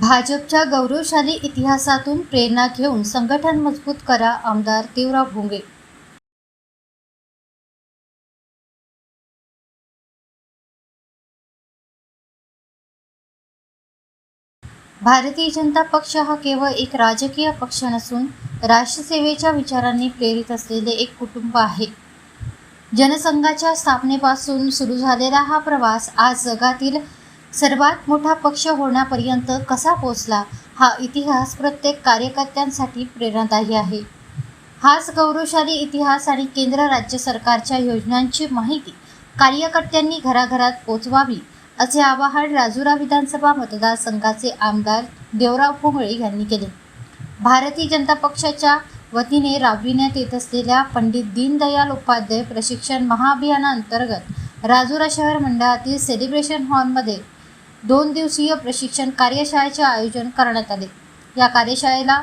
भाजपच्या गौरवशाली इतिहासातून प्रेरणा घेऊन संघटन मजबूत करा, आमदार देवराव भोंगे. भारतीय जनता पक्ष हा केवळ एक राजकीय पक्ष नसून राष्ट्रसेवेच्या विचारांनी प्रेरित असलेले एक कुटुंब आहे. जनसंघाच्या स्थापनेपासून सुरू झालेला हा प्रवास आज जगातील सर्वात मोठा पक्ष होण्यापर्यंत कसा पोहोचला, हा इतिहास प्रत्येक कार्यकर्त्यांसाठी प्रेरणादायी आहे. हाच गौरवशाली इतिहास आणि केंद्र राज्य सरकारच्या योजनांची माहिती कार्यकर्त्यांनी घराघरात पोचवावी, असे आवाहन राजुरा विधानसभा मतदारसंघाचे आमदार देवराव भोंगळे यांनी केले. भारतीय जनता पक्षाच्या वतीने राबविण्यात येत असलेल्या पंडित दीनदयाल उपाध्याय प्रशिक्षण महाअभियानाअंतर्गत राजुरा शहर मंडळातील सेलिब्रेशन हॉलमध्ये 2 दिवसीय प्रशिक्षण कार्यशाळेचे आयोजन करण्यात आले. या कार्यशाळेला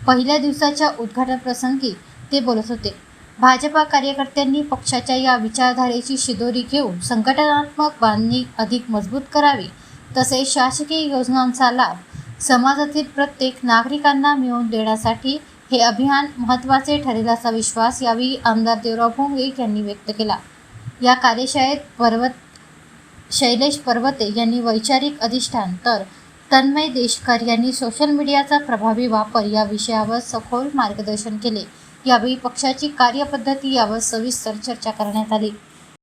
पहिल्या दिवसाच्या उद्घाटन प्रसंगी ते बोलत होते. भाजपा कार्यकर्त्यांनी पक्षाच्या या विचारधारेची शिदोरी घेऊन संघटनात्मक बांधणी अधिक मजबूत करावी, तसेच शासकीय योजनांचा लाभ समाजातील प्रत्येक नागरिकांना मिळवून देण्यासाठी हे अभियान महत्त्वाचे ठरेल असा विश्वास यावेळी आमदार देवराव भोंगे यांनी व्यक्त केला. या कार्यशाळेत शैलेश पर्वते यांनी वैचारिक अधिष्ठान, तर तन्मय देशकर यांनी सोशल मीडियाचा प्रभावी वापर या विषयावर सखोल मार्गदर्शन केले. यावेळी पक्षाची कार्यपद्धती यावर सविस्तर चर्चा करण्यात आली.